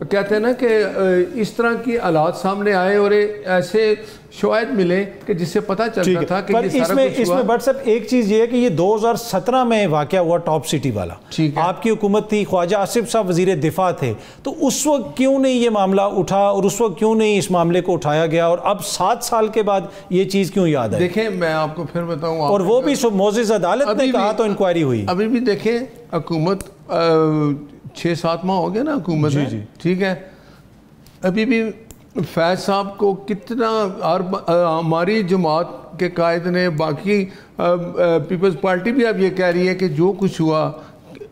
کہتے ہیں نا کہ اس طرح کی حالات سامنے آئے اور ایسے شواہد ملے کہ جس سے پتہ چلتا تھا کہ یہ سارا کچھ ہوا. اس میں بٹ صاحب ایک چیز یہ ہے کہ یہ 2017 میں واقعہ ہوا ٹاپ سٹی والا, آپ کی حکومت تھی, خواجہ آصف صاحب وزیر دفاع تھے, تو اس وقت کیوں نہیں یہ معاملہ اٹھا اور اس وقت کیوں نہیں اس معاملے کو اٹھایا گیا, اور اب 7 سال کے بعد یہ چیز کیوں یاد ہے؟ دیکھیں میں آپ کو پھر بتاؤں, اور وہ بھی معزز عدالت نے کہا تو انکوائری ہوئی. ابھی بھی دیکھیں حکومت 6-7 ماہ ہو گیا نا حکومت ہے, ٹھیک ہے, ابھی بھی فیض صاحب کو کتنا, ہماری جماعت کے قائد نے, باقی پیپلز پارٹی بھی اب یہ کہہ رہی ہے کہ جو کچھ ہوا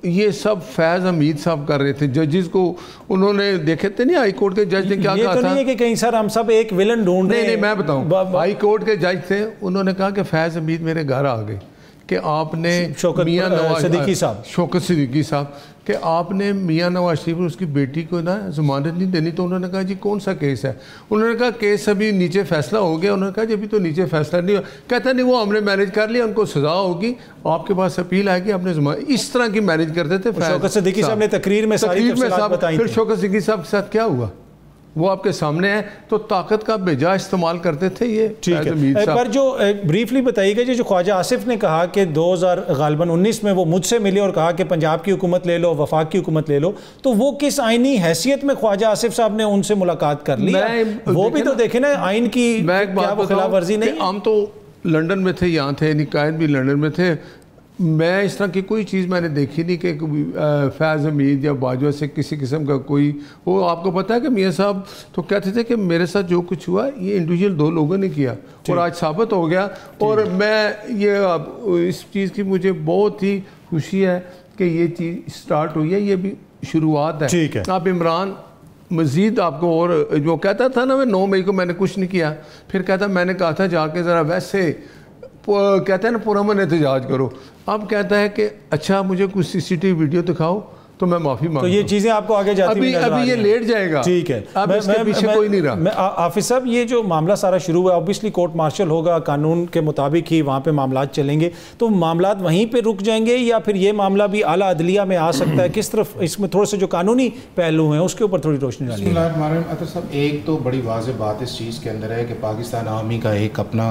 یہ سب فیض حمید صاحب کر رہے تھے. ججز کو انہوں نے دیکھے تھے نہیں, ہائی کورٹ کے جج نے کیا کہا تھا, یہ تو نہیں ہے کہ کہیں سر ہم سب ایک ولن ڈھونڈ رہے ہیں. نہیں میں بتاؤں, ہائی کورٹ کے جج تھے, انہوں نے کہا کہ فیض حمید میرے گھر آ گئے کہ آپ نے میاں نواز شوکت صدیقی صاحب کہ آپ نے میاں نواز شریف اور اس کی بیٹی کو نا ضمانت نہیں دینی. تو انہوں نے کہا جی کون سا کیس ہے؟ انہوں نے کہا کیس ابھی نیچے فیصلہ ہو گیا. انہوں نے کہا جی ابھی تو نیچے فیصلہ نہیں ہوا. کہتا نہیں وہ ہم نے مینیج کر لیا, ان کو سزا ہوگی, آپ کے پاس اپیل آئے گی, آپ نے اس طرح کی مینیج کرتے تھے. شوکت صدیقی صاحب نے تقریر میں ساری تفصیلات بتائی. پھر شوکت صدیقی صاحب کے ساتھ کیا ہوا وہ آپ کے سامنے ہے. تو طاقت کا بیجا استعمال کرتے تھے یہ. ٹھیک ہے, پر جو بریفلی بتائیے گا جو خواجہ آصف نے کہا کہ 2019 میں وہ مجھ سے ملے اور کہا کہ پنجاب کی حکومت لے لو, وفاق کی حکومت لے لو, تو وہ کس آئینی حیثیت میں خواجہ آصف صاحب نے ان سے ملاقات کر لی؟ وہ بھی تو دیکھیں نا آئین کی کیا وہ خلاف ورزی نہیں. ہم تو لنڈن میں تھے, یہاں تھے, قائد بھی لنڈن میں تھے. میں اس طرح کی کوئی چیز میں نے دیکھی نہیں کہ فیض حمید یا باجوہ سے کسی قسم کا کوئی, وہ آپ کو پتہ ہے کہ میاں صاحب تو کہتے تھے کہ میرے ساتھ جو کچھ ہوا یہ انڈیویجول 2 لوگوں نے کیا اور آج ثابت ہو گیا. اور میں یہ اس چیز کی مجھے بہت ہی خوشی ہے کہ یہ چیز سٹارٹ ہوئی ہے, یہ بھی شروعات ہے. آپ عمران مزید آپ کو, اور جو کہتا تھا نا میں 9 مئی کو میں نے کچھ نہیں کیا, پھر کہتا میں نے کہا تھا جا کے ذرا ویسے کہتے ہیں نا پرامن احتجاج کرو. اب کہتا ہے کہ اچھا مجھے کچھ CCTV ویڈیو دکھاؤ تو میں معافی مانگتا ہوں. تو یہ چیزیں آپ کو آگے جاتی ہوئی نظر آ رہی ہیں. ابھی یہ لیٹ جائے گا. ٹھیک ہے, اب اس کے پیچھے کوئی نہیں رہا. حافظ صاحب یہ جو معاملہ سارا شروع ہوا, اوبیسلی کورٹ مارشل ہوگا, قانون کے مطابق ہی وہاں پہ معاملات چلیں گے, تو معاملات وہیں پہ رک جائیں گے یا پھر یہ معاملہ بھی اعلیٰ عدلیہ میں آ سکتا ہے؟ کس طرف اس میں تھوڑے سے جو قانونی پہلو ہیں اس کے اوپر تھوڑی روشنی ڈالیے. عطر صاحب, ایک تو بڑی واضح بات اس چیز کے اندر ہے کہ پاکستان آرمی کا ایک اپنا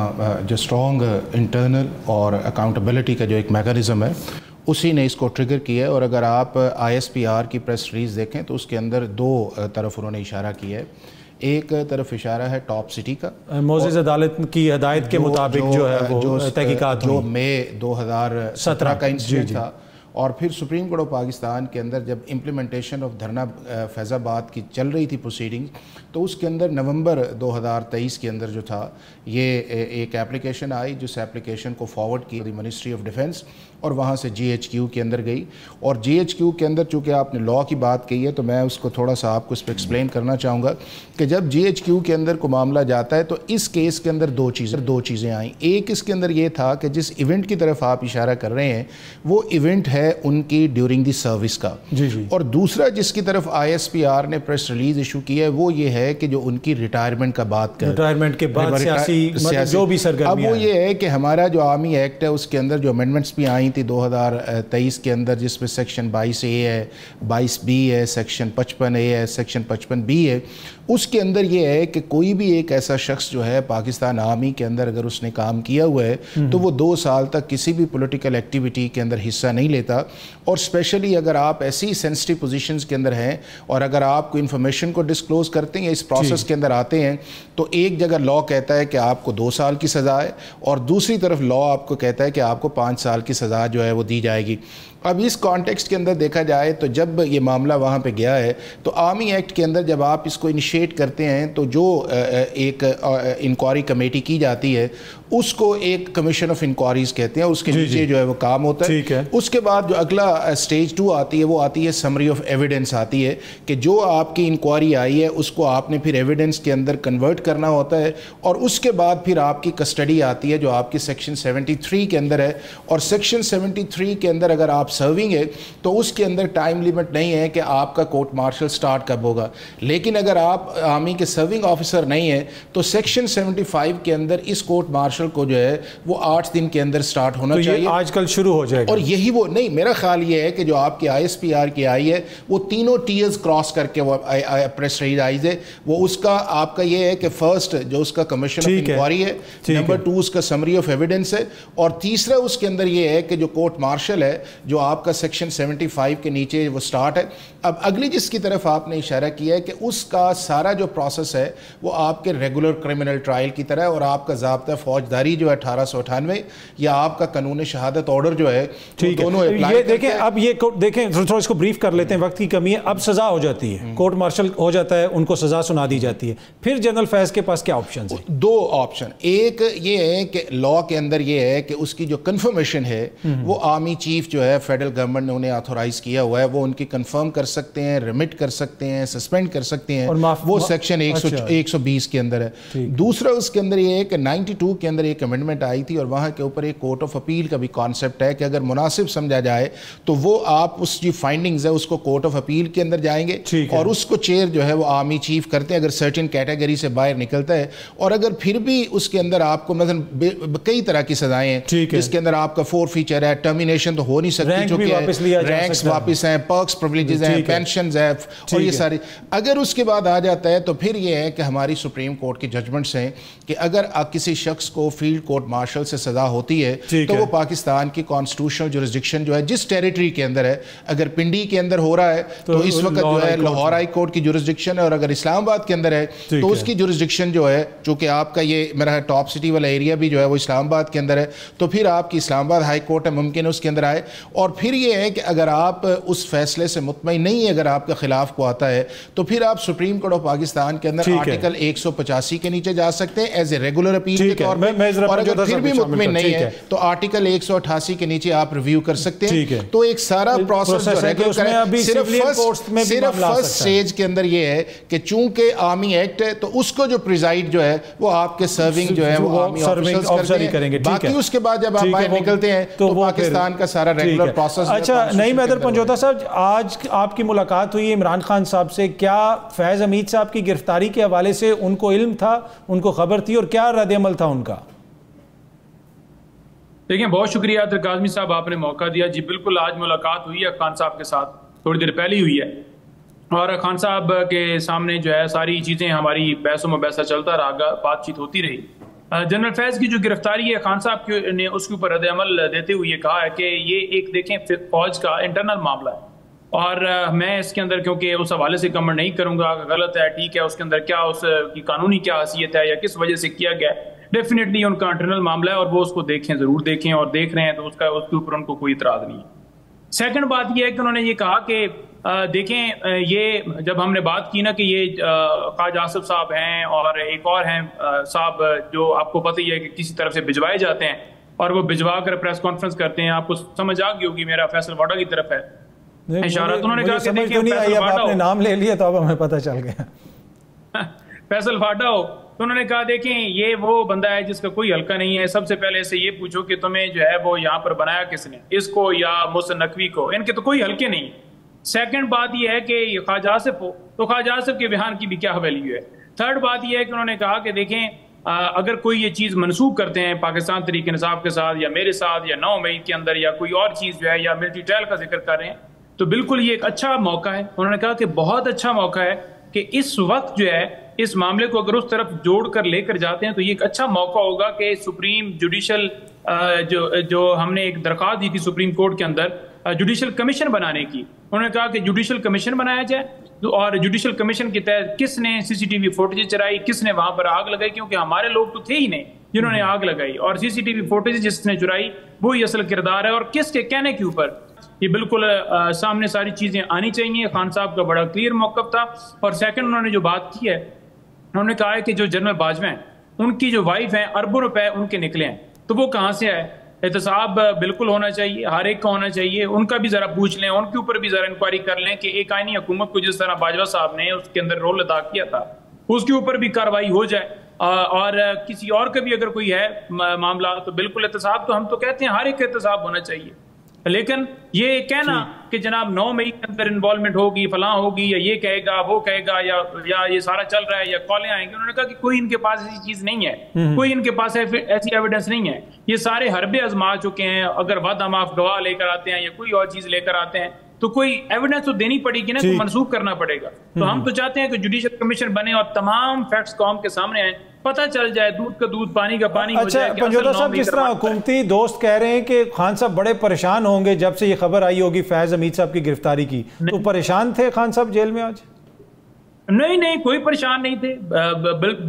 جو اسٹرانگ انٹرنل اور اکاؤنٹیبلٹی کا جو ایک میکانزم ہے اسی نے اس کو ٹریگر کیا ہے. اور اگر آپ ISPR کی پریس ریلیز دیکھیں تو اس کے اندر 2 طرف انہوں نے اشارہ کیا ہے. ایک طرف اشارہ ہے ٹاپ سٹی کا, معزز عدالت کی ہدایت کے مطابق جو ہے وہ تحقیقات جو مئی 2017 کا انسیڈنٹ تھا, اور پھر سپریم کورٹ آف پاکستان کے اندر جب امپلیمنٹیشن آف دھرنا فیض آباد کی چل رہی تھی پروسیڈنگ, تو اس کے اندر نومبر 2023 کے اندر جو تھا یہ ایک اپلیکیشن آئی, جس اپلیکیشن کو فارورڈ کی منسٹری آف ڈیفنس اور وہاں سے GHQ کے اندر گئی. اور GHQ کے اندر چونکہ آپ نے لاء کی بات کہی ہے تو میں اس کو تھوڑا سا آپ کو اس پہ ایکسپلین کرنا چاہوں گا کہ جب GHQ کے اندر کو معاملہ جاتا ہے تو اس کیس کے اندر 2 چیزیں آئیں. ایک اس کے اندر یہ تھا کہ جس ایونٹ کی طرف آپ اشارہ کر رہے ہیں وہ ایونٹ ہے ان کی ڈیورنگ دی سروس کا, اور دوسرا جس کی طرف ISPR نے پریس ریلیز ایشو کی ہے وہ یہ ہے کہ جو ان کی ریٹائرمنٹ کا بات کر ریٹائرمنٹ کے بعد سیاسی جو بھی سرگرمیاں. اب وہ یہ ہے کہ ہمارا جو آرمی ایکٹ ہے اس کے اندر جو امینڈمنٹس بھی آئی تھی 2023 کے اندر, جس میں سیکشن 22A ہے, 22B ہے, سیکشن 55A ہے, سیکشن 55B ہے, اس کے اندر یہ ہے کہ کوئی بھی ایک ایسا شخص جو ہے پاکستان آرمی کے اندر اگر اس نے کام کیا ہوا ہے تو وہ 2 سال تک کسی بھی پولیٹیکل ایکٹیویٹی کے اندر حصہ نہیں لیتا. اور اسپیشلی اگر آپ ایسی سینسٹیو پوزیشنز کے اندر ہیں اور اگر آپ کو انفارمیشن کو ڈسکلوز کرتے ہیں یا اس پروسیس کے اندر آتے ہیں تو ایک جگہ لاء کہتا ہے کہ آپ کو 2 سال کی سزا ہے اور دوسری طرف لاء آپ کو کہتا ہے کہ آپ کو 5 سال کی سزا جو ہے وہ دی جائے گی. اب اس کانٹیکسٹ کے اندر دیکھا جائے تو جب یہ معاملہ وہاں پہ گیا ہے تو آرمی ایکٹ کے اندر جب آپ اس کو انیشیٹ کرتے ہیں تو جو ایک انکوائری کمیٹی کی جاتی ہے اس کو ایک کمیشن آف انکوائریز کہتے ہیں, اس کے نیچے جو ہے وہ کام ہوتا ہے. اس کے بعد جو اگلا سٹیج 2 آتی ہے وہ آتی ہے سمری آف ایویڈنس آتی ہے کہ جو آپ کی انکوائری آئی ہے اس کو آپ نے پھر ایویڈنس کے اندر کنورٹ کرنا ہوتا ہے, اور اس کے بعد پھر آپ کی کسٹڈی آتی ہے جو آپ کی سیکشن 73 کے اندر ہے. اور سیکشن 73 کے اندر اگر آپ آپ سرونگ ہے تو اس کے اندر ٹائم لیمٹ نہیں ہے کہ آپ کا کورٹ مارشل سٹارٹ کب ہوگا. لیکن اگر آپ آرمی کے سرونگ آفیسر نہیں ہیں تو سیکشن 75 کے اندر اس کورٹ مارشل کو جو ہے وہ 8 دن کے اندر سٹارٹ ہونا چاہیے. آج کل شروع ہو جائے گا. اور یہی وہ نہیں, میرا خیال یہ ہے کہ جو آپ کی ISPR کی آئی ہے وہ تینوں ٹیئرز کراس کر کے وہ پریسٹائز ہے. وہ اس کا آپ کا یہ ہے کہ فرسٹ جو اس کا کمیشن آف انکوائری ہے, نمبر 2 اس کا سمری آف ایویڈنس ہے, اور تیسرا اس کے اندر یہ ہے کہ جو کورٹ مارشل ہے جو آپ کا سیکشن 75 کے نیچے وہ سٹارٹ ہے. اب اگلی جس کی طرف آپ نے اشارہ کیا ہے کہ اس کا سارا جو پروسیس ہے وہ آپ کے ریگولر کرمنل ٹرائل کی طرح, اور آپ کا ضابطہ فوجداری جو ہے 1898 یا آپ کا قانون شہادت آرڈر جو ہے دونوں یہ دیکھیں. اب یہ دیکھیں تھوڑا اس کو بریف کر لیتے ہیں, وقت کی کمی ہے. اب سزا ہو جاتی ہے, کورٹ مارشل ہو جاتا ہے, ان کو سزا سنا دی جاتی ہے, پھر جنرل فیض کے پاس کیا آپشنز ہیں؟ 2 آپشن. ایک یہ ہے کہ لا کے اندر یہ ہے کہ اس کی جو کنفرمیشن ہے وہ آرمی چیف جو ہے فیڈرل گورنمنٹ نے انہیں آتھورائز کیا ہوا ہے, وہ ان کی کنفرم کر سکتے ہیں, ریمٹ کر سکتے ہیں, سسپینڈ کر سکتے ہیں, وہ سیکشن 120 کے اندر ہے. دوسرا اس کے اندر یہ ہے کہ 92 کے اندر ایک امینڈمنٹ آئی تھی اور وہاں کے اوپر ایک کورٹ آف اپیل کا بھی کانسیپٹ ہے کہ اگر مناسب سمجھا جائے تو وہ آپ اس جو فائنڈنگز ہے اس کو کورٹ آف اپیل کے اندر جائیں گے اور اس کو چیئر جو ہے وہ آرمی چیف کرتے ہیں اگر سرٹن کیٹیگری سے باہر نکلتا ہے. اور اگر پھر بھی اس کے اندر آپ کو مثلا کئی طرح کی سزائیں ہیں جس کے اندر آپ کا فور فیچر ہے, ٹرمینیشن تو ہو نہیں سکتی چونکہ رینکس واپس ہیں, پرکس پرویلیجز ہیں, پینشنز ہیں اور یہ ساری. اگر اس کے بعد آ جاتا ہے تو پھر یہ ہے کہ ہماری سپریم کورٹ کی ججمنٹس ہیں کہ اگر کسی شخص کو فیلڈ کورٹ مارشل سے سزا ہوتی ہے تو وہ پاکستان کی کانسٹیٹیوشنل جورسڈکشن جو ہے جس ٹیریٹری کے اندر ہے, اگر پنڈی کے اندر ہو رہا ہے تو اس وقت جو ہے لاہور ہائی کورٹ کی جورسڈکشن ہے, اور اگر اسلام آباد کے اندر ہے تو اس کی جورسڈکشن جو ہے چونکہ آپ کا یہ میرا ٹاپ سٹی والا ایریا بھی جو ہے وہ اسلام آباد کے اندر ہے تو پھر آپ کی اسلام آباد ہائی کورٹ ہے ممکن ہے اس کے اندر آئے. اور پھر یہ ہے کہ اگر آپ اس فیصلے سے مطمئن نہیں ہے, اگر آپ کے خلاف کو آتا ہے تو پھر آپ سپریم کورٹ آف پاکستان کے اندر آرٹیکل 185 کے نیچے جا سکتے ہیں ایز اے ریگولر اپیل کے طور پہ, اور اگر پھر بھی مطمئن نہیں ہے تو آرٹیکل 188 کے نیچے آپ ریویو کر سکتے ہیں. تو ایک سارا پروسیس جو ریگولر کریں, صرف فرسٹ سٹیج کے اندر یہ ہے کہ چونکہ آرمی ایکٹ ہے تو اس کو جو پریزائڈ جو ہے وہ آپ کے سرونگ جو ہے وہ آرمی آفیسرز کریں گے. باقی اس کے بعد جب آپ باہر نکلتے ہیں تو پاکستان کا سارا ریگولر پروسیس. اچھا نعیم حیدر پنجوتا صاحب, آج آپ کی ملاقات ہوئی عمران خان صاحب سے, کیا فیض حمید صاحب کی گرفتاری کے حوالے سے ان کو علم تھا, ان کو خبر تھی, اور کیا رد عمل تھا ان کا؟ دیکھیں بہت شکریہ عطر کاظمی صاحب, آپ نے موقع دیا. جی بالکل, آج ملاقات ہوئی ہے خان صاحب کے ساتھ, تھوڑی دیر پہلے ہوئی ہے, اور خان صاحب کے سامنے جو ہے ساری چیزیں ہماری بحث و مباحثہ چلتا رہا, بات چیت ہوتی رہی. جنرل فیض کی جو گرفتاری ہے خان صاحب نے اس کے اوپر رد عمل دیتے ہوئے یہ کہا ہے کہ یہ ایک دیکھیں فوج کا انٹرنل معاملہ ہے, اور میں اس کے اندر کیونکہ اس حوالے سے کمنٹ نہیں کروں گا, غلط ہے ٹھیک ہے, اس کے اندر کیا اس کی قانونی کیا حیثیت ہے یا کس وجہ سے کیا گیا ہے, ڈیفینیٹلی ان کا انٹرنل معاملہ ہے اور وہ اس کو دیکھیں, ضرور دیکھیں, اور دیکھ رہے ہیں تو اس کے اوپر ان کو کوئی اعتراض نہیں ہے. سیکنڈ بات یہ ہے کہ انہوں نے یہ کہا کہ دیکھیں یہ جب ہم نے بات کی نا کہ یہ خواجہ آصف صاحب ہیں اور ایک اور ہیں صاحب جو آپ کو پتہ ہی ہے کہ کسی طرف سے بھجوائے جاتے ہیں اور وہ بھجوا کر پریس کانفرنس کرتے ہیں, آپ کو سمجھ آ گئی ہوگی میرا فیصل واڈا کی طرف ہے اشارت. انہوں نے کہا کہ دیکھیں فیصل واڈا ہو, نام لے لیا تو اب ہمیں پتہ چل گیا فیصل واڈا ہو, تو انہوں نے کہا دیکھیں یہ وہ بندہ ہے جس کا کوئی حلقہ نہیں ہے, سب سے پہلے سے یہ پوچھو کہ تمہیں جو ہے وہ یہاں پر بنایا کس نے, اس کو یا محسن نقوی کو, ان کے تو کوئی حلقے نہیں. سیکنڈ بات یہ ہے کہ یہ خواجہ آصف ہو تو خواجہ آصف کے بیان کی بھی کیا ویلیو ہے. تھرڈ بات یہ ہے کہ انہوں نے کہا کہ دیکھیں اگر کوئی یہ چیز منسوخ کرتے ہیں پاکستان تحریک انصاف کے ساتھ یا میرے ساتھ یا 9 مئی کے اندر یا کوئی اور چیز جو ہے یا ملٹری ٹرائل کا ذکر کر رہے ہیں تو بالکل یہ ایک اچھا موقع ہے. انہوں نے کہا کہ بہت اچھا موقع ہے کہ اس وقت جو ہے اس معاملے کو اگر اس طرف جوڑ کر لے کر جاتے ہیں تو یہ ایک اچھا موقع ہوگا کہ سپریم جوڈیشل جو ہم نے ایک درخواست دی تھی سپریم کورٹ کے اندر جوڈیشل کمیشن بنانے کی, انہوں نے کہا کہ جوڈیشل کمیشن بنایا جائے, اور جوڈیشل کمیشن کے تحت کس نے CCTV فوٹیج چرائی, کس نے وہاں پر آگ لگائی, کیونکہ ہمارے لوگ تو تھے ہی نہیں جنہوں نے آگ لگائی, اور CCTV فوٹیج جس نے چرائی وہی اصل کردار ہے, اور کس کے کہنے کے اوپر. یہ بالکل سامنے ساری چیزیں آنی چاہیے. خان صاحب کا بڑا کلیئر موقف تھا. اور سیکنڈ انہوں نے جو بات کی ہے, انہوں نے کہا ہے کہ جو جنرل باجوہ ہیں ان کی جو وائف ہیں اربوں روپے ان کے نکلے ہیں, تو وہ کہاں سے آئے. احتساب بالکل ہونا چاہیے, ہر ایک کا ہونا چاہیے, ان کا بھی ذرا پوچھ لیں, ان کے اوپر بھی ذرا انکوائری کر لیں کہ ایک آئینی حکومت کو جس طرح باجوہ صاحب نے اس کے اندر رول ادا کیا تھا اس کے اوپر بھی کارروائی ہو جائے, اور کسی اور کا بھی اگر کوئی ہے معاملہ تو بالکل احتساب, تو ہم تو کہتے ہیں ہر ایک کا احتساب ہونا چاہیے. لیکن یہ کہنا کہ جناب 9 مئی کے اندر انوالومنٹ ہوگی، فلاں ہوگی، یا یہ کہے گا وہ کہے گا، یا یہ سارا چل رہا ہے، یا کالیں آئیں گی، انہوں نے کہا کہ کوئی ان کے پاس ایسی چیز نہیں ہے، کوئی ان کے پاس ایسی ایویڈنس نہیں ہے، یہ سارے حربے آزما چکے ہیں، اگر وعدہ معاف گواہ لے کر آتے ہیں یا کوئی اور چیز لے کر آتے ہیں تو کوئی ایویڈنس تو دینی پڑے گی نا، کوئی منسوخ کرنا پڑے گا. تو ہم تو چاہتے ہیں کہ جوڈیشل کمیشن بنے اور تمام فیکٹس قوم کے سامنے آئیں، پتہ چل جائے، دودھ کا دودھ پانی کا پانی ہو جائے. اچھا پنجوتا صاحب، جس طرح حکومتی دوست کہہ رہے ہیں کہ خان صاحب بڑے پریشان ہوں گے جب سے یہ خبر آئی ہوگی فیض حمید صاحب کی گرفتاری کی، تو پریشان تھے خان صاحب جیل میں آج؟ نہیں، کوئی پریشان نہیں تھے،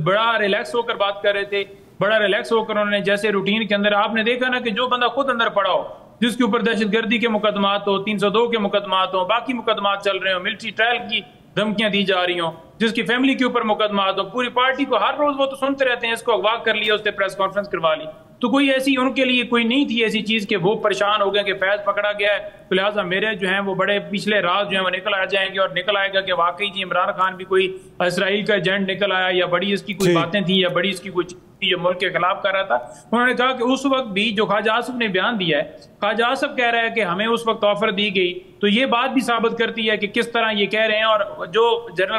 بڑا ریلیکس ہو کر بات کر رہے تھے، بڑا ریلیکس ہو کر انہوں نے جیسے روٹین کے اندر، آپ نے دیکھا نا کہ جو بندہ خود اندر پڑا ہو، جس کے اوپر دہشت گردی کے مقدمات ہو، 302 کے مقدمات ہو، باقی مقدمات چل رہے ہوں، ملٹری ٹرائل کی دھمکیاں دی جا رہی ہوں، جس کی فیملی کے اوپر مقدمات ہو، پوری پارٹی کو ہر روز وہ تو سنتے رہتے ہیں، اس کو اغوا کر لیا، اس نے پریس کانفرنس کروا لی، تو کوئی ایسی ان کے لیے کوئی نہیں تھی ایسی چیز کہ وہ پریشان ہو گئے کہ فیض پکڑا گیا ہے تو لہٰذا میرے جو ہیں وہ بڑے پچھلے راز جو ہیں وہ نکل آ جائیں گے، اور نکل آئے گا کہ واقعی جی عمران خان بھی کوئی اسرائیل کا ایجنٹ نکل آیا، یا بڑی اس کی کوئی باتیں تھیں، یا بڑی اس کی کوئی چیز تھی جو ملک کے خلاف کر رہا تھا. انہوں نے کہا کہ اس وقت بھی جو خواجہ آصف نے بیان دیا ہے، خواجہ آصف کہہ رہا ہے کہ ہمیں اس وقت آفر دی گئی، تو یہ بات بھی ثابت کرتی ہے کہ کس طرح یہ کہہ رہے ہیں. اور جو جنرل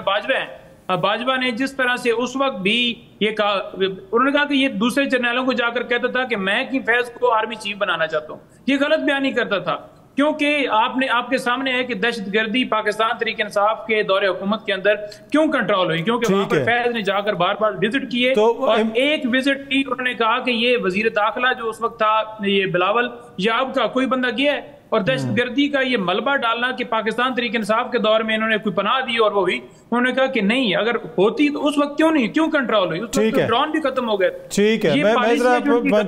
باجوہ نے جس طرح سے اس وقت بھی یہ کہا، انہوں نے کہا کہ یہ دوسرے جرنیلوں کو جا کر کہتا تھا کہ میں کی فیض کو آرمی چیف بنانا چاہتا ہوں، یہ غلط بیانی کرتا تھا، کیونکہ آپ کے سامنے ہے کہ دہشت گردی پاکستان تحریک انصاف کے دور حکومت کے اندر کیوں کنٹرول ہوئی، کیونکہ وہاں پر فیض نے جا کر بار بار وزٹ کیے، اور ایک وزٹ کی انہوں نے کہا کہ یہ وزیر داخلہ جو اس وقت تھا یہ بلاول یاب کا کوئی بندہ گیا ہے، اور دہشت گردی کا یہ ملبہ ڈالنا کہ پاکستان تحریک انصاف کے دور میں انہوں نے کوئی پناہ دی اور وہ ہوئی، انہوں نے کہا کہ نہیں، اگر ہوتی تو اس وقت کیوں کنٹرول ہوئی، اس وقت ڈرون بھی ختم ہو گئے. ٹھیک ہے، میں ذرا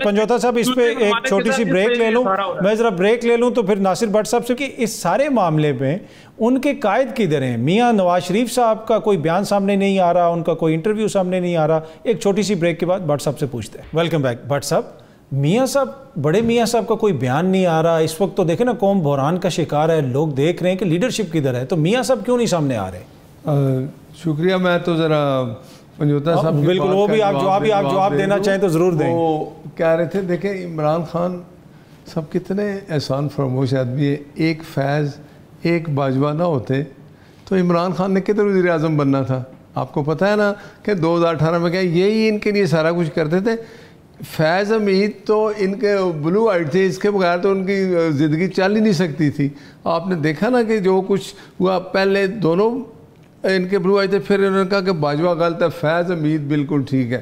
پنجوتا صاحب اس پہ ایک چھوٹی سی بریک لے لوں، میں ذرا بریک لے لوں تو پھر ناصر بٹ صاحب سے کہ اس سارے معاملے میں ان کے قائد کدھر ہیں؟ میاں نواز شریف صاحب کا کوئی بیان سامنے نہیں آ رہا، ان کا کوئی انٹرویو سامنے نہیں آ رہا. ایک چھوٹی سی بریک کے بعد بٹ صاحب سے پوچھتے ہیں. Welcome back. بٹ صاحب، میاں صاحب، بڑے میاں صاحب کا کوئی بیان نہیں آ رہا اس وقت، تو دیکھیں نا قوم بحران کا شکار ہے، لوگ دیکھ رہے ہیں کہ لیڈرشپ کدھر ہے، تو میاں صاحب کیوں نہیں سامنے آ رہے؟ شکریہ. میں تو ذرا پنجوتا صاحب بالکل، وہ بھی آپ جواب دینا چاہیں تو ضرور دیں. وہ کہہ رہے تھے دیکھیں عمران خان سب کتنے احسان فراموش آدمی ہے، ایک فیض ایک باجوہ نہ ہوتے تو عمران خان نے کدھر وزیر اعظم بننا تھا. آپ کو پتہ ہے نا کہ 2018 میں کیا یہی ان کے لیے سارا کچھ کرتے تھے. فیض حمید تو ان کے بلو آئٹ تھے، اس کے بغیر تو ان کی زندگی چل ہی نہیں سکتی تھی. آپ نے دیکھا نا کہ جو کچھ ہوا، پہلے دونوں ان کے بلو آئٹ تھے، پھر انہوں نے کہا کہ باجوہ غلط ہے، فیض حمید بالکل ٹھیک ہے.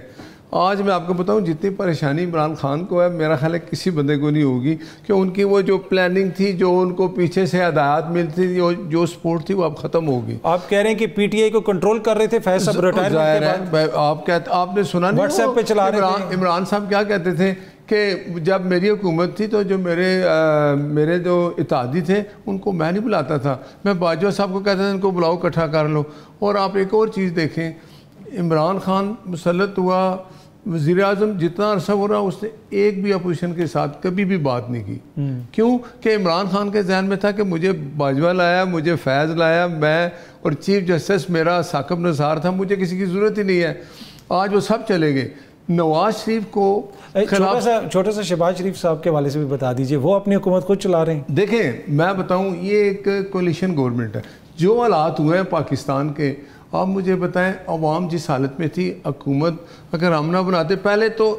آج میں آپ کو بتاؤں جتنی پریشانی عمران خان کو ہے، میرا خیال ہے کسی بندے کو نہیں ہوگی، کہ ان کی وہ جو پلاننگ تھی، جو ان کو پیچھے سے ہدایات ملتی تھی، جو سپورٹ تھی، وہ اب ختم ہوگی. آپ کہہ رہے ہیں کہ پی ٹی آئی کو کنٹرول کر رہے تھے فیض صاحب ریٹائرمنٹ کے بعد؟ آپ نے سنا نہیں واٹس ایپ پہ چلا رہے تھے عمران صاحب کیا کہتے تھے کہ جب میری حکومت تھی تو جو میرے جو اتحادی تھے ان کو میں نہیں بلاتا تھا، میں باجوہ صاحب کو کہتا تھا ان کو بلاؤ، اکٹھا کر لو. اور آپ ایک اور چیز دیکھیں، عمران خان مسلط ہوا، وزیر اعظم جتنا عرصہ ہو رہا اس نے ایک بھی اپوزیشن کے ساتھ کبھی بھی بات نہیں کی. کیوں کہ عمران خان کے ذہن میں تھا کہ مجھے باجوہ لایا، مجھے فیض لایا، میں اور چیف جسٹس میرا ثاقب نثار تھا، مجھے کسی کی ضرورت ہی نہیں ہے. آج وہ سب چلے گئے. نواز شریف کو چھوٹا سا شہباز شریف صاحب کے والے سے بھی بتا دیجئے، وہ اپنی حکومت خود چلا رہے ہیں. دیکھیں میں بتاؤں، یہ ایک کولیشن گورنمنٹ ہے. جو حالات ہوئے ہیں پاکستان کے، آپ مجھے بتائیں عوام جس حالت میں تھی، حکومت اگر ہم نہ بناتے، پہلے تو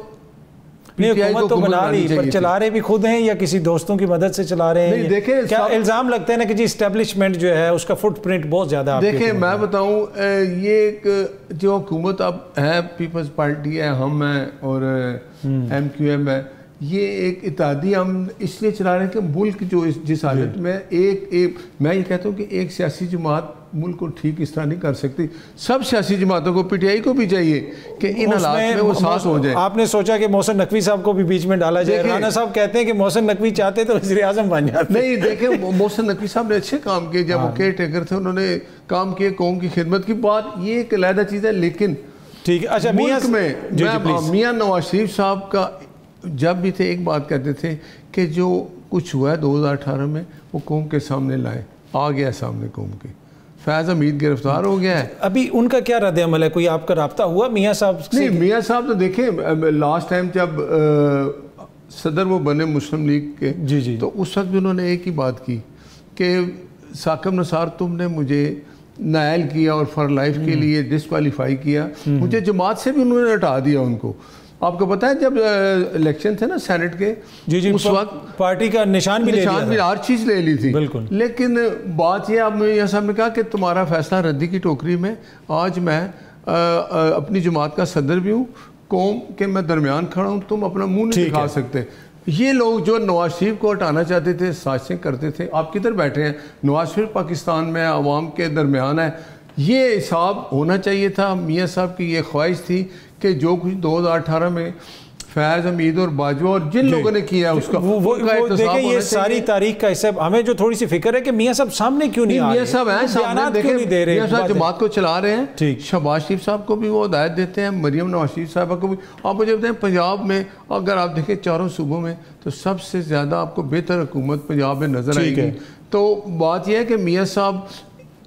حکومت تو بنا لی، پر چلا رہے بھی خود ہیں یا کسی دوستوں کی مدد سے چلا رہے ہیں؟ دیکھیں کیا الزام لگتا ہے نا کہ جی اسٹیبلشمنٹ جو ہے اس کا فٹ پرنٹ بہت زیادہ. دیکھیں میں بتاؤں، یہ ایک جو حکومت اب ہے، پیپلز پارٹی ہے، ہم ہیں اور ایم کیو ایم ہے، یہ ایک اتحادی ہم اس لیے چلا رہے ہیں کہ ملک جو جس حالت میں میں یہ کہتا ہوں کہ ایک سیاسی جماعت ملک کو ٹھیک اس طرح نہیں کر سکتی. سب سیاسی جماعتوں کو، پی ٹی آئی کو بھی چاہیے کہ ان حالات میں وہ ساتھ ہو جائے. آپ نے سوچا کہ محسن نقوی صاحب کو بھی بیچ میں ڈالا جائے؟ رانا صاحب کہتے ہیں کہ محسن نقوی چاہتے تو وزیر اعظم بن جاتے. نہیں دیکھیں، محسن نقوی صاحب نے اچھے کام کیے، جب وہ کیئر ٹیکر تھے انہوں نے کام کیے قوم کی خدمت کی. بات یہ ایک علیحدہ چیز ہے، لیکن ٹھیک ہے. اچھا ملک میں میاں نواز شریف صاحب کا جب بھی تھے ایک بات کہتے تھے کہ جو کچھ ہوا ہے 2018 میں وہ قوم کے سامنے لائیں. آ گیا سامنے قوم کے. فیض حمید گرفتار ہو گیا ہے. ابھی ان کا کیا رد عمل ہے؟ کوئی آپ کا رابطہ ہوا میاں صاحب سے؟ نہیں، میاں صاحب تو دیکھیں لاسٹ ٹائم جب صدر وہ بنے مسلم لیگ کے جی تو اس وقت بھی انہوں نے ایک ہی بات کی کہ ثاقب نثار تم نے مجھے نائل کیا اور فار لائف کے لیے ڈسکوالیفائی کیا, مجھے جماعت سے بھی انہوں نے ہٹا دیا ان کو. آپ کو پتہ ہے جب الیکشن تھے نا سینٹ کے, اس وقت پارٹی کا نشان بھی ہر چیز لے لی تھی. بالکل. لیکن بات یہ اب یہ صاحب نے کہا کہ تمہارا فیصلہ ردی کی ٹوکری میں, آج میں اپنی جماعت کا صدر بھی ہوں, قوم کے میں درمیان کھڑا ہوں, تم اپنا منہ نہیں دکھا سکتے. یہ لوگ جو نواز شریف کو ہٹانا چاہتے تھے, سازشیں کرتے تھے, آپ کدھر بیٹھے ہیں؟ نواز شریف پاکستان میں عوام کے درمیان ہے. یہ حساب ہونا چاہیے تھا. میاں صاحب کی یہ خواہش تھی کہ جو کچھ 2018 میں فیض حمید اور باجوہ اور جن لوگوں نے کیا اس کا دیکھیں, یہ ساری تاریخ کا حصہ. ہمیں جو تھوڑی سی فکر ہے کہ میاں صاحب سامنے کیوں نہیں آ رہے, میاں صاحب ہیں سامنے, دیکھیں میاں صاحب جماعت کو چلا رہے ہیں, شہباز شریف صاحب کو بھی وہ ہدایت دیتے ہیں, مریم نواز شریف صاحبہ کو بھی. آپ مجھے بتائیں پنجاب میں اگر آپ دیکھیں چاروں صوبوں میں تو سب سے زیادہ آپ کو بہتر حکومت پنجاب میں نظر آئے گی. تو بات یہ ہے کہ میاں صاحب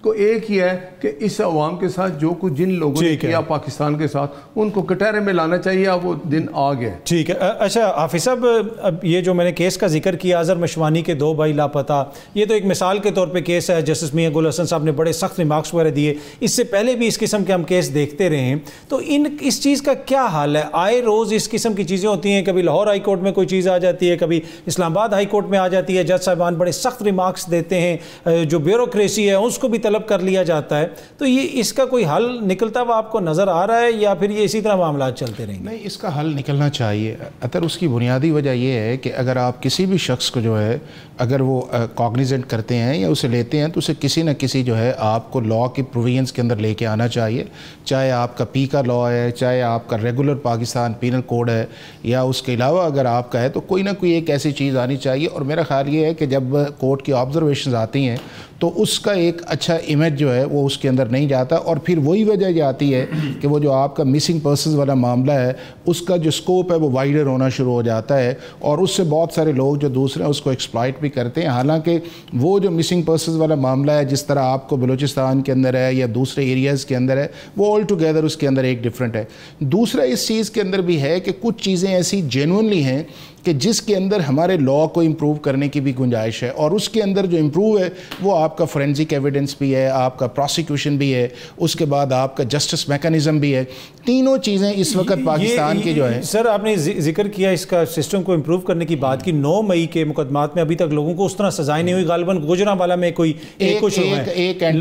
کو ایک ہی ہے کہ اس عوام کے ساتھ جو کچھ جن لوگوں نے کیا پاکستان کے ساتھ, ان کو کٹہرے میں لانا چاہیے. اب وہ دن آ گیا. ٹھیک ہے. اچھا حافظ صاحب, اب یہ جو میں نے کیس کا ذکر کیا اظہر مشوانی کے 2 بھائی لاپتہ, یہ تو ایک مثال کے طور پہ کیس ہے. جسٹس میاں گل حسن صاحب نے بڑے سخت ریمارکس وغیرہ دیے. اس سے پہلے بھی اس قسم کے ہم کیس دیکھتے رہے ہیں. تو اس چیز کا کیا حال ہے؟ آئے روز اس قسم کی چیزیں ہوتی ہیں. کبھی لاہور ہائی کورٹ میں کوئی چیز آ جاتی ہے, کبھی اسلام آباد ہائی کورٹ میں آ جاتی ہے. جج صاحبان بڑے سخت ریمارکس دیتے ہیں, جو بیوروکریسی ہے اس کو بھی طلب کر لیا جاتا ہے. تو یہ اس کا کوئی حل نکلتا ہوا آپ کو نظر آ رہا ہے, یا پھر یہ اسی طرح معاملات چلتے رہیں گے؟ نہیں, اس کا حل نکلنا چاہیے. اگر اس کی بنیادی وجہ یہ ہے کہ اگر آپ کسی بھی شخص کو جو ہے اگر وہ کاگنیزنٹ کرتے ہیں یا اسے لیتے ہیں, تو اسے کسی نہ کسی جو ہے آپ کو لاء کی پروویژنس کے اندر لے کے آنا چاہیے. چاہے آپ کا پی کا لاء ہے, چاہے آپ کا ریگولر پاکستان پینل کوڈ ہے, یا اس کے علاوہ اگر آپ کا ہے تو کوئی نہ کوئی ایک ایسی چیز آنی چاہیے. اور میرا خیال یہ ہے کہ جب کورٹ کی آبزرویشنز آتی ہیں تو اس کا ایک اچھا امیج جو ہے وہ اس کے اندر نہیں جاتا. اور پھر وہی وجہ یہ آتی ہے کہ وہ جو آپ کا مسنگ پرسنز والا معاملہ ہے اس کا جو سکوپ ہے وہ وائڈر ہونا شروع ہو جاتا ہے, اور اس سے بہت سارے لوگ جو دوسرے ہیں اس کو ایکسپلائٹ بھی کرتے ہیں. حالانکہ وہ جو مسنگ پرسنز والا معاملہ ہے جس طرح آپ کو بلوچستان کے اندر ہے یا دوسرے ایریاز کے اندر ہے, وہ آل ٹوگیدر اس کے اندر ایک ڈفرینٹ ہے. دوسرا اس چیز کے اندر بھی ہے کہ کچھ چیزیں ایسی جینوئنلی ہیں کہ جس کے اندر ہمارے لاء کو امپروو کرنے کی بھی گنجائش ہے, اور اس کے اندر جو امپروو ہے وہ آپ کا فورینزک ایویڈنس بھی ہے, آپ کا پروسیکیوشن بھی ہے, اس کے بعد آپ کا جسٹس میکانزم بھی ہے. تینوں چیزیں اس وقت پاکستان کی جو ہے. سر آپ نے ذکر کیا اس کا سسٹم کو امپروو کرنے کی بات کی. 9 مئی کے مقدمات میں ابھی تک لوگوں کو اس طرح سزائیں نہیں ہوئی. غالباً گوجرانوالہ میں کوئی کچھ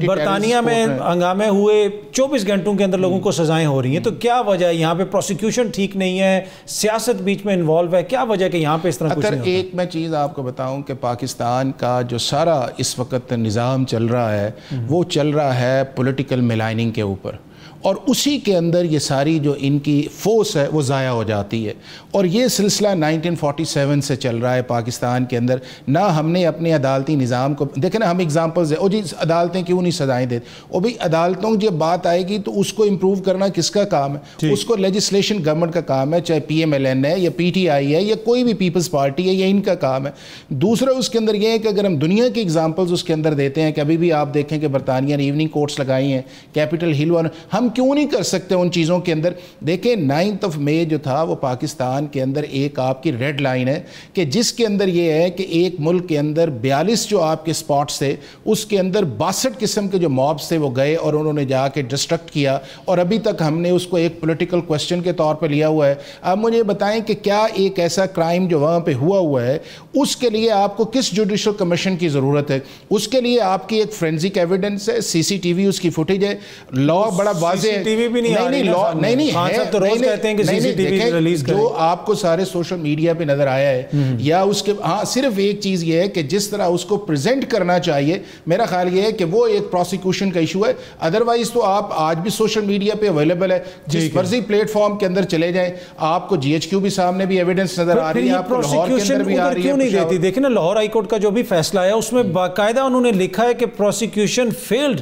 برطانیہ میں ہنگامے ہوئے, 24 گھنٹوں کے اندر لوگوں کو سزائیں ہو رہی ہیں. تو کیا وجہ ہے یہاں پہ؟ پروسیکیوشن ٹھیک نہیں ہے, سیاست بیچ میں انوالو ہے, کیا وجہ کہ یہاں پہ اس طرح کچھ نہیں ہوتا؟ ایک میں چیز آپ کو بتاؤں کہ پاکستان کا جو سارا اس وقت نظام چل رہا ہے وہ چل رہا ہے پولیٹیکل ملائننگ کے اوپر, اور اسی کے اندر یہ ساری جو ان کی فورس ہے وہ ضائع ہو جاتی ہے. اور یہ سلسلہ 1947 سے چل رہا ہے پاکستان کے اندر. نہ ہم نے اپنے عدالتی نظام کو دیکھیں نا, ہم اگزامپلز ہیں, او جی عدالتیں کیوں نہیں سزائیں دیتے, او بھئی عدالتوں کی جب بات آئے گی تو اس کو امپروو کرنا کس کا کام ہے؟ اس کو لیجسلیشن گورنمنٹ کا کام ہے, چاہے پی ایم ایل این ہے یا پی ٹی آئی ہے یا کوئی بھی پیپلز پارٹی ہے, یہ ان کا کام ہے. دوسرا اس کے اندر یہ ہے کہ اگر ہم دنیا کی اگزامپلز اس کے اندر دیتے ہیں کہ ابھی بھی آپ دیکھیں کہ برطانیہ نے ایوننگ کورٹس لگائی ہیں, کیپٹل ہل, ہم کیوں نہیں کر سکتے ان چیزوں کے اندر؟ دیکھیں 9 مئی جو تھا وہ پاکستان کے اندر ایک آپ کی ریڈ لائن ہے کہ جس کے اندر یہ ہے کہ ایک ملک کے اندر 42 جو آپ کے سپاٹس تھے اس کے اندر 62 قسم کے جو مابس تھے وہ گئے اور انہوں نے جا کے ڈسٹرکٹ کیا, اور ابھی تک ہم نے اس کو ایک پولیٹیکل کوسچن کے طور پہ لیا ہوا ہے. اب مجھے بتائیں کہ کیا ایک ایسا کرائم جو وہاں پہ ہوا ہے اس کے لیے آپ کو کس جوڈیشل کمیشن کی ضرورت ہے؟ اس کے لیے آپ کی ایک فورینزک ایویڈنس ہے, سی سی ٹی وی اس کی فوٹیج ہے, لاء بڑا واضح ہے. جو آپ کو سارے سوشل میڈیا پہ نظر آیا ہے یا اس کے صرف ایک چیز یہ ہے کہ جس طرح اس کو پریزنٹ کرنا چاہیے, میرا خیال یہ ہے کہ وہ ایک پروسیکیوشن کا ایشو ہے. ادروائز تو آپ آج بھی سوشل میڈیا پہ اویلیبل ہے, جس مرضی پلیٹ فارم کے اندر چلے جائیں, آپ کو جی ایچ کیو بھی سامنے بھی ایویڈنس نظر آ رہی ہے, آپ کو لاہور کے اندر بھی آ رہی ہے. دیکھیں نا لاہور ہائی کورٹ کا جو بھی فیصلہ ہے اس میں باقاعدہ انہوں نے لکھا ہے کہ پروسیکیوشن فیلڈ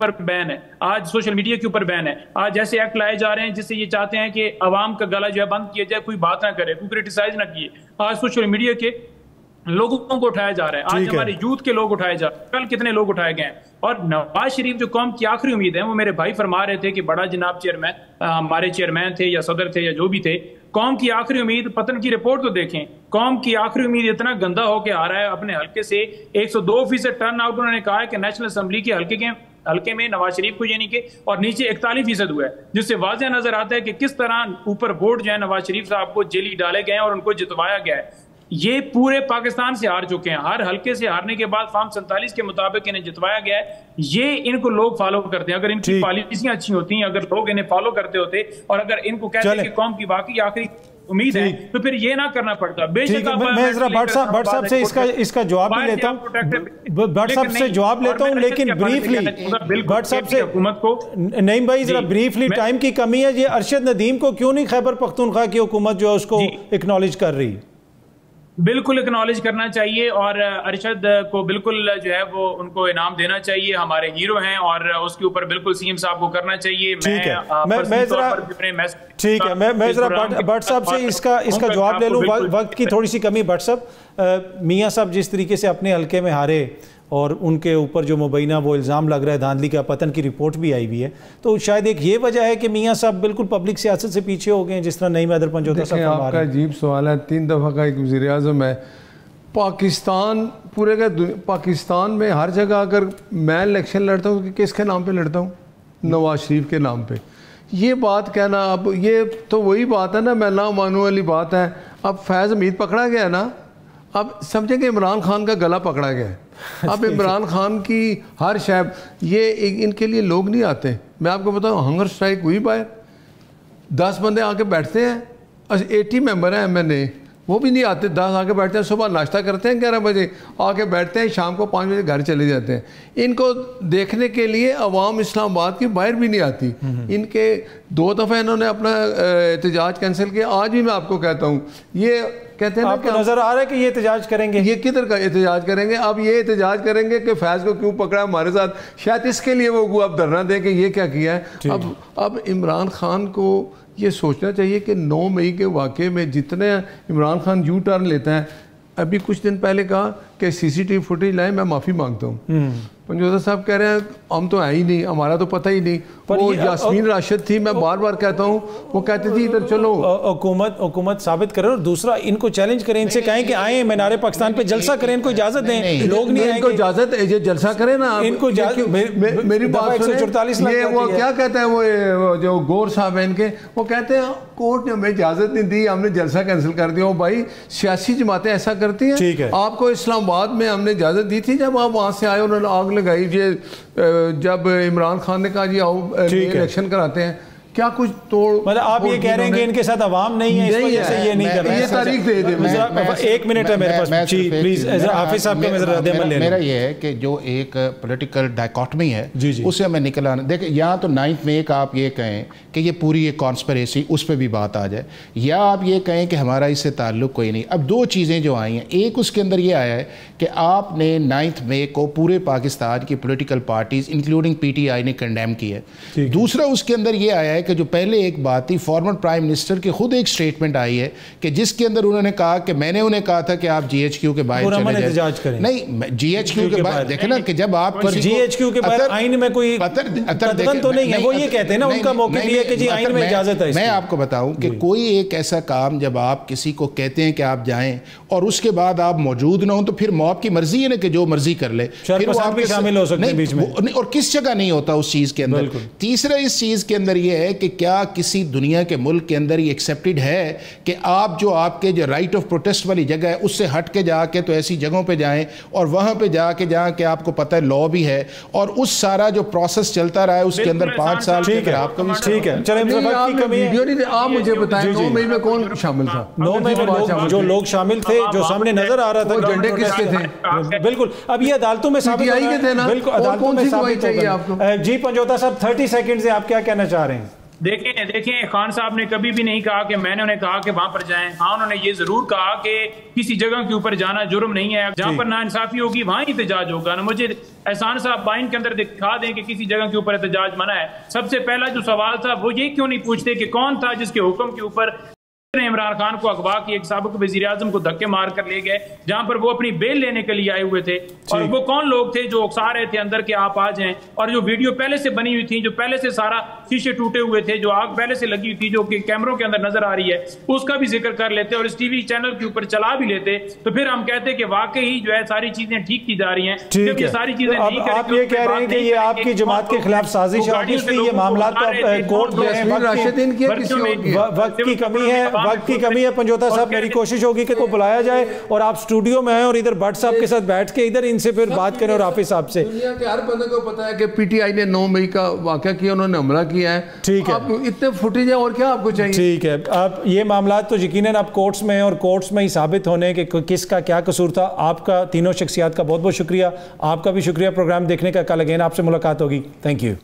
اوپر بین ہے, آج سوشل میڈیا کے اوپر بین ہے, آج ایسے ایکٹ لائے جا رہے ہیں جس سے یہ چاہتے ہیں کہ عوام کا گلا جو ہے بند کیا جائے, کوئی بات نہ کرے, کوئی کرٹیسائز نہ کیے. آج سوشل میڈیا کے لوگوں کو اٹھایا جا رہا ہے, آج ہمارے یوتھ کے لوگ اٹھائے جا رہے ہیں, کل کتنے لوگ اٹھائے گئے ہیں. اور نواز شریف جو قوم کی آخری امید ہے, وہ میرے بھائی فرما رہے تھے کہ بڑا جناب چیئرمین, ہمارے چیئرمین تھے یا صدر تھے یا جو بھی تھے, قوم کی آخری امید, پتن کی رپورٹ تو دیکھیں, قوم کی آخری امید اتنا گندا ہو کے آ رہا ہے اپنے حلقے سے. 102% ٹرن آؤٹ انہوں نے کہا ہے کہ نیشنل اسمبلی کے حلقے میں نواز شریف کو یعنی کہ, اور نیچے 41% ہوا ہے, جس سے واضح نظر آتا ہے کہ کس طرح اوپر ووٹ جو ہے نواز شریف صاحب کو جیلی ڈالے گئے ہیں اور ان کو جتوایا گیا ہے. یہ پورے پاکستان سے ہار چکے ہیں, ہر حلقے سے ہارنے کے بعد فارم 47 کے مطابق انہیں جتوایا گیا ہے. یہ ان کو لوگ فالو کرتے ہیں. اگر ان کی پالیسیاں اچھی ہوتی ہیں, اگر لوگ انہیں فالو کرتے ہوتے, اور اگر ان کو کہتے ہیں کہ قوم کی واقعی آخری امید ہے, تو پھر یہ نہ کرنا پڑتا. بے شک میں ذرا بٹ صاحب سے اس کا جواب بھی لیتا ہوں, بٹ صاحب سے جواب لیتا ہوں, لیکن بریفلی بٹ صاحب سے حکومت کو نہیں بھائی ذرا بریفلی, ٹائم کی کمی ہے. یہ ارشد ندیم کو کیوں نہیں خیبر پختونخوا کی حکومت جو ہے اس کو اکنالج کر رہی؟ بالکل اکنالج کرنا چاہیے, اور ارشد کو بالکل جو ہے وہ ان کو انعام دینا چاہیے, ہمارے ہیرو ہیں, اور اس کے اوپر بالکل سی ایم صاحب کو کرنا چاہیے. ٹھیک ہے, میں ذرا بٹ صاحب سے اس کا جواب لے لوں, وقت کی تھوڑی سی کمی. بٹ صاحب, میاں صاحب جس طریقے سے اپنے حلقے میں ہارے اور ان کے اوپر جو مبینہ وہ الزام لگ رہا ہے دھاندلی کا, پتن کی رپورٹ بھی آئی ہوئی ہے, تو شاید ایک یہ وجہ ہے کہ میاں صاحب بالکل پبلک سیاست سے پیچھے ہو گئے ہیں, جس طرح نعیم حیدر پنجوتا صاحب فرما رہے ہیں. آپ کا عجیب سوال ہے. 3 دفعہ کا ایک وزیر اعظم ہے پاکستان, پورے کا پاکستان میں ہر جگہ اگر میں الیکشن لڑتا ہوں کہ کس کے نام پہ لڑتا ہوں؟ نواز شریف کے نام پہ. یہ بات کہنا, اب یہ تو وہی بات ہے نا, میں نہ مانوں والی بات ہے. اب فیض حمید پکڑا گیا نا, اب سمجھیں کہ عمران خان کا گلا پکڑا گیا ہے. اب عمران خان کی ہر شے, یہ ان کے لیے لوگ نہیں آتے. میں آپ کو بتاؤں, ہنگر اسٹرائک ہوئی باہر, 10 بندے آ کے بیٹھتے ہیں, 80 ممبر ہیں MNA, وہ بھی نہیں آتے. 10 آ کے بیٹھتے ہیں, صبح ناشتہ کرتے ہیں 11 بجے, آ کے بیٹھتے ہیں, شام کو 5 بجے گھر چلے جاتے ہیں. ان کو دیکھنے کے لیے عوام اسلام آباد کی باہر بھی نہیں آتی. ان کے 2 دفعہ انہوں نے اپنا احتجاج کینسل کیا. آج بھی میں آپ کو کہتا ہوں, یہ کہتے ہیں آپ کو نظر آ رہا ہے کہ یہ احتجاج کریں گے. یہ کدھر کا احتجاج کریں گے؟ اب یہ احتجاج کریں گے کہ فیض کو کیوں پکڑا ہمارے ساتھ, شاید اس کے لیے وہ اب دھرنا دیں کہ یہ کیا کیا ہے. اب عمران خان کو یہ سوچنا چاہیے کہ 9 مئی کے واقعے میں جتنے عمران خان یو ٹرن لیتا ہے, ابھی کچھ دن پہلے کہا کہ CCTV فوٹیج لائیں, میں معافی مانگتا ہوں. پنجوتا صاحب کہہ رہے ہیں ہم تو ہے ہی نہیں, ہمارا تو پتہ ہی نہیں. وہ یاسمین راشد تھی, میں بار بار کہتا ہوں, وہ کہتی تھی ادھر چلو. حکومت ثابت کرے, اور دوسرا ان کو چیلنج کریں, ان سے کہیں کہ آئیں مینار پاکستان پہ جلسہ کریں, ان کو اجازت دیں. لوگ نہیں آئیں گے, اجازت یہ جلسہ کریں نا. ان کو میری بات سنیں, یہ وہ کیا کہتے ہیں, وہ جو گور صاحب ہیں ان کے, وہ کہتے ہیں کورٹ نے ہمیں اجازت نہیں دی, ہم نے جلسہ کینسل کر دیا. بھائی سیاسی جماعتیں ایسا کرتی ہیں. آپ کو اسلام آباد میں ہم نے اجازت دی تھی, جب آپ وہاں سے آئے انہوں نے آگ لگائی. جب عمران خان نے کہا جی آؤ الیکشن کراتے ہیں, کیا کچھ توڑ, مطلب آپ یہ کہہ رہے ہیں کہ ان کے ساتھ عوام نہیں ہے, اس وجہ سے یہ نہیں کر رہے ہیں. یہ تاریخ دے دیں. 1 منٹ ہے میرے پاس, جی پلیز حافظ صاحب کا میں رد عمل لینا. میرا یہ ہے کہ جو ایک پولیٹیکل ڈائیکاٹمی ہے اسے ہمیں نکلانا. دیکھیں, یا تو 9 مئی کا آپ یہ کہیں کہ یہ پوری ایک کانسپریسی, اس پہ بھی بات آ جائے, یا آپ یہ کہیں کہ ہمارا اس سے تعلق کوئی نہیں. اب 2 چیزیں جو آئی ہیں, ایک اس کے اندر یہ آیا ہے کہ آپ نے 9 مئی کو پورے پاکستان کی پولیٹیکل پارٹیز انکلوڈنگ PTI نے کنڈیم کی ہے. دوسرا اس کے اندر یہ آیا ہے کہ جو پہلے ایک بات تھی, فارمر پرائم منسٹر کی خود ایک سٹیٹمنٹ آئی ہے کہ جس کے اندر انہوں نے کہا کہ میں نے انہیں کہا تھا کہ آپ GHQ کے باہر چلے جائیں. نہیں, GHQ کے باہر دیکھیں نا, کہ جب آپ GHQ کے باہر آئین میں کوئی قدغن تو نہیں ہے, وہ یہ کہتے ہیں نا, ان کا موقف یہ ہے کہ جی آئین میں اجازت ہے. میں آپ کو بتاؤں کہ کوئی ایک ایسا کام جب آپ کسی کو کہتے ہیں کہ آپ جائیں اور اس کے بعد آپ موجود نہ ہوں, تو پھر موب کی مرضی ہے نا کہ جو مرضی کر لے, پھر وہ آپ بھی شامل ہو سکتے ہیں بیچ میں, اور کس جگہ نہیں ہوتا اس چیز کے اندر. تیسرا اس چیز کے اندر یہ ہے کہ کیا کسی دنیا کے ملک کے اندر یہ ایکسیپٹڈ ہے کہ آپ جو آپ کے جو رائٹ آف پروٹیسٹ والی جگہ ہے اس سے ہٹ کے جا کے تو ایسی جگہوں پہ جائیں, اور وہاں پہ جا کے جہاں کہ آپ کو پتہ ہے لا بھی ہے, اور اس سارا جو پروسیس چلتا رہا ہے اس کے اندر 5 سال کے آپ کو بھی. ٹھیک ہے, چلیں آپ مجھے بتائیں 9 مئی میں کون شامل تھا؟ 9 مئی میں جو لوگ شامل تھے, جو سامنے نظر آ رہا تھا, جھنڈے کس کے تھے؟ بالکل, اب یہ عدالتوں میں ثابت کے تھے نا, بالکل عدالتوں میں ثابت ہوگا. جی پنجوتا صاحب 30 سیکنڈ سے آپ کیا کہنا چاہ رہے ہیں؟ دیکھیں خان صاحب نے کبھی بھی نہیں کہا کہ میں نے انہیں کہا کہ وہاں پر جائیں. ہاں انہوں نے یہ ضرور کہا کہ کسی جگہ کے اوپر جانا جرم نہیں ہے, جہاں پر ناانصافی ہوگی وہاں احتجاج ہوگا. نا مجھے احسان صاحب بائن کے اندر دکھا دیں کہ کسی جگہ کے اوپر احتجاج منع ہے. سب سے پہلا جو سوال تھا وہ یہ کیوں نہیں پوچھتے کہ کون تھا جس کے حکم کے اوپر عمران خان کو اغوا کی, ایک سابق وزیر اعظم کو دھکے مار کر لے گئے جہاں پر وہ اپنی بیل لینے کے لیے آئے ہوئے تھے, اور وہ کون لوگ تھے جو اکسا رہے تھے اندر کے آپ آ جائیں, اور جو ویڈیو پہلے سے بنی ہوئی تھی, جو پہلے سے سارا شیشے ٹوٹے ہوئے تھے, جو آگ پہلے سے لگی ہوئی تھی جو کہ کیمروں کے اندر نظر آ رہی ہے, اس کا بھی ذکر کر لیتے اور اس ٹی وی چینل کے اوپر چلا بھی لیتے, تو پھر ہم کہتے کہ واقعی جو ہے ساری چیزیں ٹھیک کی جا رہی ہیں. ٹھیک ہے, ساری چیزیں نہیں کریں. آپ یہ کہہ رہے ہیں کہ یہ آپ کی جماعت کے خلاف سازش ہے, یہ معاملات کورٹ میں وقت کی کمی ہے, وقت کی کمی ہے. پنجوتا صاحب میری کوشش ہوگی کہ کو بلایا جائے اور آپ سٹوڈیو میں ہیں اور ادھر بٹ صاحب کے ساتھ بیٹھ کے ادھر ان سے پھر بات کریں اور حافظ صاحب سے. دنیا کے ہر بندے کو پتا ہے کہ پی ٹی آئی نے 9 مئی کا واقعہ کیا, انہوں نے حملہ کیا ہے. ٹھیک ہے, اب اتنے فوٹیج ہیں اور کیا آپ کو چاہیے. ٹھیک ہے, اب یہ معاملات تو یقیناً اب کورٹس میں ہیں اور کورٹس میں ہی ثابت ہونے کہ کس کا کیا قصور تھا. آپ کا تینوں شخصیات کا بہت بہت شکریہ. آپ کا بھی شکریہ پروگرام دیکھنے کا. کل اگین آپ سے ملاقات ہوگی. Thank you.